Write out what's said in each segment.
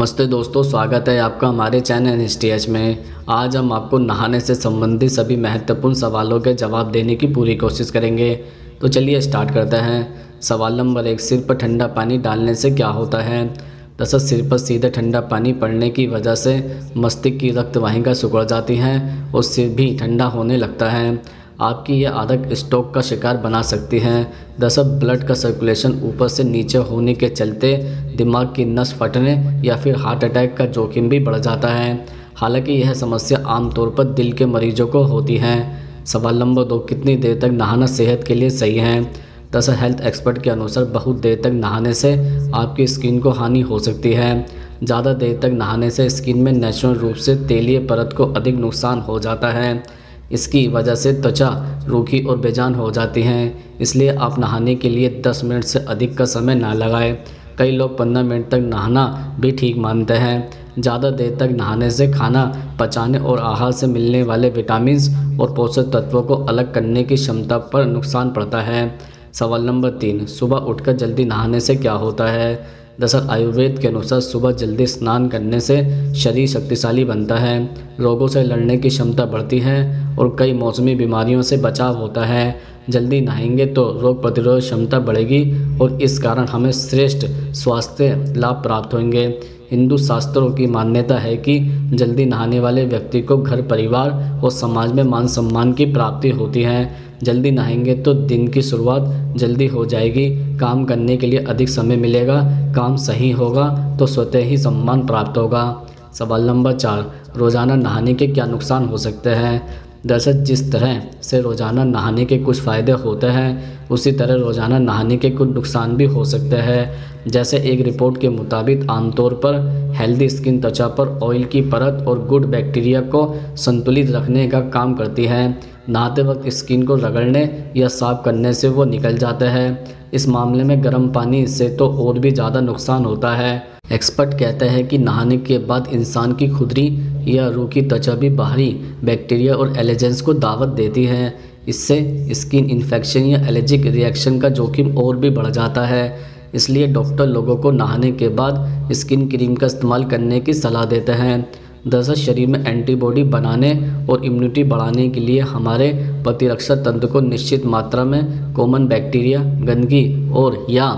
नमस्ते दोस्तों, स्वागत है आपका हमारे चैनल एनएसटीएच में। आज हम आपको नहाने से संबंधित सभी महत्वपूर्ण सवालों के जवाब देने की पूरी कोशिश करेंगे। तो चलिए स्टार्ट करते हैं। सवाल नंबर 1, सिर पर ठंडा पानी डालने से क्या होता है? दरअसल सिर पर सीधे ठंडा पानी पड़ने की वजह से मस्तिष्क की रक्त वाहिका सिकुड़ जाती हैं और सिर भी ठंडा होने लगता है। आपकी यह आदत स्ट्रोक का शिकार बना सकती है। दरअसल ब्लड का सर्कुलेशन ऊपर से नीचे होने के चलते दिमाग की नस फटने या फिर हार्ट अटैक का जोखिम भी बढ़ जाता है। हालांकि यह समस्या आमतौर पर दिल के मरीजों को होती है। सवाल नंबर 2, कितनी देर तक नहाना सेहत के लिए सही है? दरअसल हेल्थ एक्सपर्ट के अनुसार बहुत देर तक नहाने से आपकी स्किन को हानि हो सकती है। ज़्यादा देर तक नहाने से स्किन में नेचुरल रूप से तेलीय परत को अधिक नुकसान हो जाता है। इसकी वजह से त्वचा रूखी और बेजान हो जाती हैं। इसलिए आप नहाने के लिए 10 मिनट से अधिक का समय ना लगाएं। कई लोग 15 मिनट तक नहाना भी ठीक मानते हैं। ज़्यादा देर तक नहाने से खाना पचाने और आहार से मिलने वाले विटामिन्स और पोषक तत्वों को अलग करने की क्षमता पर नुकसान पड़ता है। सवाल नंबर 3, सुबह उठकर जल्दी नहाने से क्या होता है? दरअसल आयुर्वेद के अनुसार सुबह जल्दी स्नान करने से शरीर शक्तिशाली बनता है, रोगों से लड़ने की क्षमता बढ़ती है और कई मौसमी बीमारियों से बचाव होता है। जल्दी नहाएंगे तो रोग प्रतिरोधक क्षमता बढ़ेगी और इस कारण हमें श्रेष्ठ स्वास्थ्य लाभ प्राप्त होंगे। हिंदू शास्त्रों की मान्यता है कि जल्दी नहाने वाले व्यक्ति को घर परिवार और समाज में मान सम्मान की प्राप्ति होती है। जल्दी नहाएंगे तो दिन की शुरुआत जल्दी हो जाएगी, काम करने के लिए अधिक समय मिलेगा, काम सही होगा तो स्वतः ही सम्मान प्राप्त होगा। सवाल नंबर 4, रोज़ाना नहाने के क्या नुकसान हो सकते हैं? दरअसल जिस तरह से रोज़ाना नहाने के कुछ फ़ायदे होते हैं उसी तरह रोज़ाना नहाने के कुछ नुकसान भी हो सकते हैं। जैसे एक रिपोर्ट के मुताबिक आमतौर पर हेल्दी स्किन त्वचा पर ऑयल की परत और गुड बैक्टीरिया को संतुलित रखने का काम करती है। नहाते वक्त स्किन को रगड़ने या साफ करने से वो निकल जाता है। इस मामले में गर्म पानी से तो और भी ज़्यादा नुकसान होता है। एक्सपर्ट कहते हैं कि नहाने के बाद इंसान की खुरदरी या रूखी त्वचा भी बाहरी बैक्टीरिया और एलर्जेंस को दावत देती है। इससे स्किन इन्फेक्शन या एलर्जिक रिएक्शन का जोखिम और भी बढ़ जाता है। इसलिए डॉक्टर लोगों को नहाने के बाद स्किन क्रीम का इस्तेमाल करने की सलाह देते हैं। दरअसल शरीर में एंटीबॉडी बनाने और इम्यूनिटी बढ़ाने के लिए हमारे प्रतिरक्षा तंत्र को निश्चित मात्रा में कॉमन बैक्टीरिया, गंदगी और या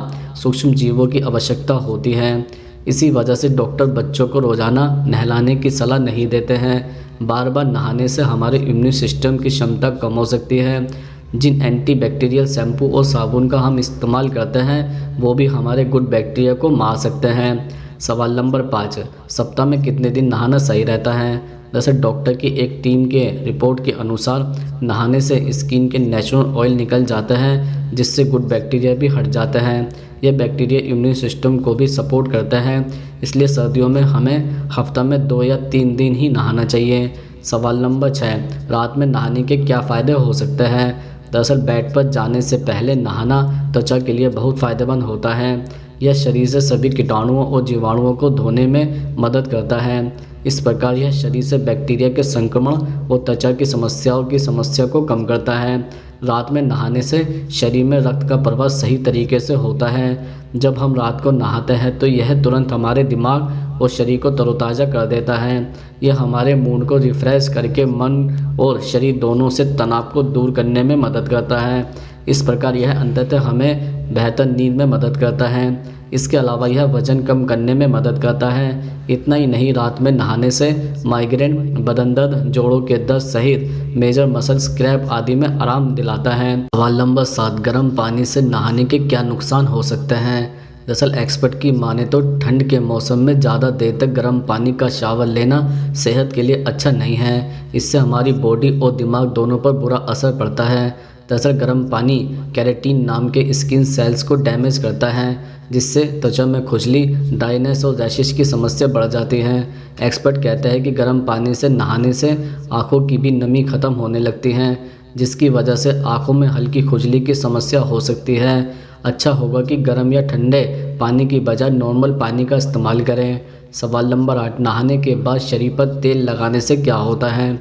सूक्ष्म जीवों की आवश्यकता होती है। इसी वजह से डॉक्टर बच्चों को रोज़ाना नहलाने की सलाह नहीं देते हैं। बार बार नहाने से हमारे इम्यून सिस्टम की क्षमता कम हो सकती है। जिन एंटीबैक्टीरियल शैम्पू और साबुन का हम इस्तेमाल करते हैं वो भी हमारे गुड बैक्टीरिया को मार सकते हैं। सवाल नंबर 5, सप्ताह में कितने दिन नहाना सही रहता है? दरअसल डॉक्टर की एक टीम के रिपोर्ट के अनुसार नहाने से स्किन के नेचुरल ऑयल निकल जाता है जिससे गुड बैक्टीरिया भी हट जाता है। यह बैक्टीरिया इम्यून सिस्टम को भी सपोर्ट करता है। इसलिए सर्दियों में हमें हफ्ता में 2 या 3 दिन ही नहाना चाहिए। सवाल नंबर 6, रात में नहाने के क्या फ़ायदे हो सकते हैं? दरअसल बेड पर जाने से पहले नहाना त्वचा के लिए बहुत फ़ायदेमंद होता है। यह शरीर से सभी कीटाणुओं और जीवाणुओं को धोने में मदद करता है। इस प्रकार यह शरीर से बैक्टीरिया के संक्रमण और त्वचा की समस्या को कम करता है। रात में नहाने से शरीर में रक्त का प्रवाह सही तरीके से होता है। जब हम रात को नहाते हैं तो यह तुरंत हमारे दिमाग और शरीर को तरोताज़ा कर देता है। यह हमारे मूड को रिफ़्रेश करके मन और शरीर दोनों से तनाव को दूर करने में मदद करता है। इस प्रकार यह अंततः हमें बेहतर नींद में मदद करता है। इसके अलावा यह वज़न कम करने में मदद करता है। इतना ही नहीं, रात में नहाने से माइग्रेन, बदन दर्द, जोड़ों के दर्द सहित मेजर मसल्स क्रैम्प आदि में आराम दिलाता है। सवाल नंबर 7, गर्म पानी से नहाने के क्या नुकसान हो सकते हैं? दरअसल एक्सपर्ट की माने तो ठंड के मौसम में ज़्यादा देर तक गर्म पानी का शावर लेना सेहत के लिए अच्छा नहीं है। इससे हमारी बॉडी और दिमाग दोनों पर बुरा असर पड़ता है। दरअसल गर्म पानी केराटिन नाम के स्किन सेल्स को डैमेज करता है जिससे त्वचा में खुजली, ड्राइनेस और रैशेस की समस्या बढ़ जाती है। एक्सपर्ट कहते हैं कि गर्म पानी से नहाने से आँखों की भी नमी खत्म होने लगती है जिसकी वजह से आँखों में हल्की खुजली की समस्या हो सकती है। अच्छा होगा कि गर्म या ठंडे पानी की बजाय नॉर्मल पानी का इस्तेमाल करें। सवाल नंबर 8, नहाने के बाद शरीर पर तेल लगाने से क्या होता है?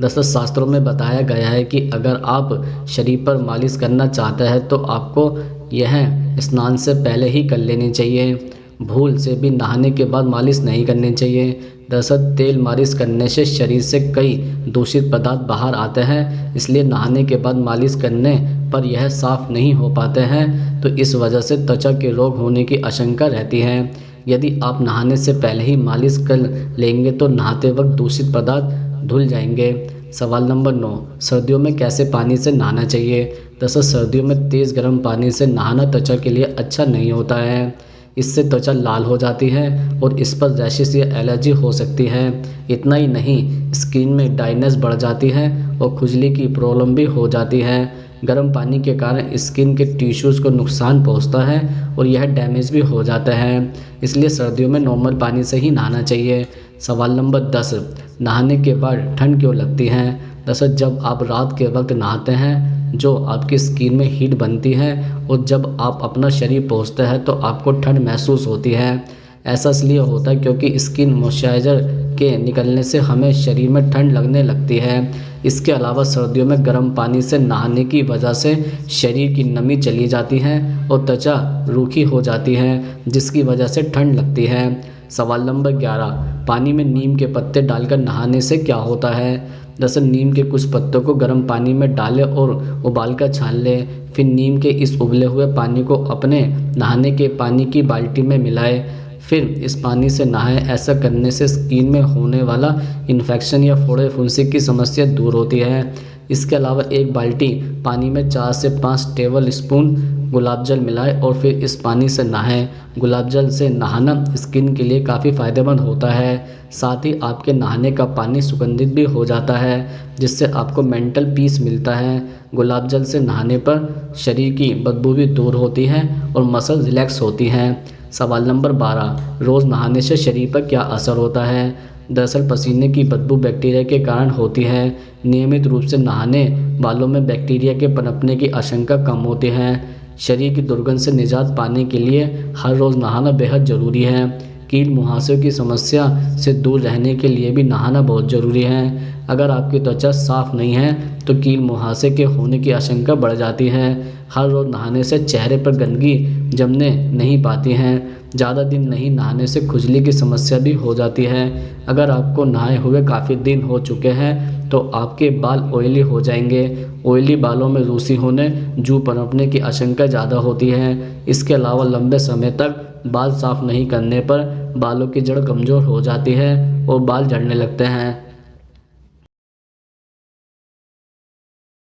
दरअसल शास्त्रों में बताया गया है कि अगर आप शरीर पर मालिश करना चाहते हैं तो आपको यह स्नान से पहले ही कर लेनी चाहिए। भूल से भी नहाने के बाद मालिश नहीं करनी चाहिए। दरअसल तेल मालिश करने से शरीर से कई दूषित पदार्थ बाहर आते हैं, इसलिए नहाने के बाद मालिश करने पर यह साफ़ नहीं हो पाते हैं, तो इस वजह से त्वचा के रोग होने की आशंका रहती है। यदि आप नहाने से पहले ही मालिश कर लेंगे तो नहाते वक्त दूषित पदार्थ धुल जाएंगे। सवाल नंबर 9, सर्दियों में कैसे पानी से नहाना चाहिए। दरअसल सर्दियों में तेज़ गर्म पानी से नहाना त्वचा के लिए अच्छा नहीं होता है। इससे त्वचा लाल हो जाती है और इस पर रैशेस या एलर्जी हो सकती है। इतना ही नहीं, स्किन में ड्राइनेस बढ़ जाती है और खुजली की प्रॉब्लम भी हो जाती है। गर्म पानी के कारण स्किन के टिश्यूज़ को नुकसान पहुंचता है और यह डैमेज भी हो जाता है, इसलिए सर्दियों में नॉर्मल पानी से ही नहाना चाहिए। सवाल नंबर 10, नहाने के बाद ठंड क्यों लगती है। दरअसल जब आप रात के वक्त नहाते हैं जो आपकी स्किन में हीट बनती है और जब आप अपना शरीर पोंछते हैं तो आपको ठंड महसूस होती है। ऐसा इसलिए होता है क्योंकि स्किन मॉइस्चराइज़र के निकलने से हमें शरीर में ठंड लगने लगती है। इसके अलावा सर्दियों में गर्म पानी से नहाने की वजह से शरीर की नमी चली जाती है और त्वचा रूखी हो जाती है, जिसकी वजह से ठंड लगती है। सवाल नंबर 11, पानी में नीम के पत्ते डालकर नहाने से क्या होता है। दरअसल नीम के कुछ पत्तों को गर्म पानी में डालें और उबालकर छान लें, फिर नीम के इस उबले हुए पानी को अपने नहाने के पानी की बाल्टी में मिलाएं, फिर इस पानी से नहाएं। ऐसा करने से स्किन में होने वाला इन्फेक्शन या फोड़े फुंसी की समस्या दूर होती है। इसके अलावा एक बाल्टी पानी में 4 से 5 टेबल स्पून गुलाब जल मिलाएं और फिर इस पानी से नहाएं। गुलाब जल से नहाना स्किन के लिए काफ़ी फ़ायदेमंद होता है। साथ ही आपके नहाने का पानी सुगंधित भी हो जाता है, जिससे आपको मेंटल पीस मिलता है। गुलाब जल से नहाने पर शरीर की बदबू भी दूर होती है और मसल रिलैक्स होती हैं। सवाल नंबर 12, रोज़ नहाने से शरीर पर क्या असर होता है। दरअसल पसीने की बदबू बैक्टीरिया के कारण होती है। नियमित रूप से नहाने वालों में बैक्टीरिया के पनपने की आशंका कम होती है। शरीर की दुर्गंध से निजात पाने के लिए हर रोज़ नहाना बेहद ज़रूरी है। कील मुहासे की समस्या से दूर रहने के लिए भी नहाना बहुत ज़रूरी है। अगर आपकी त्वचा साफ़ नहीं है तो कील मुहासे के होने की आशंका बढ़ जाती है। हर रोज़ नहाने से चेहरे पर गंदगी जमने नहीं पाती हैं। ज़्यादा दिन नहीं नहाने से खुजली की समस्या भी हो जाती है। अगर आपको नहाए हुए काफ़ी दिन हो चुके हैं तो आपके बाल ऑयली हो जाएंगे। ऑयली बालों में रूसी होने, जू पनपने की आशंका ज़्यादा होती है। इसके अलावा लंबे समय तक बाल साफ़ नहीं करने पर बालों की जड़ कमज़ोर हो जाती है और बाल झड़ने लगते हैं।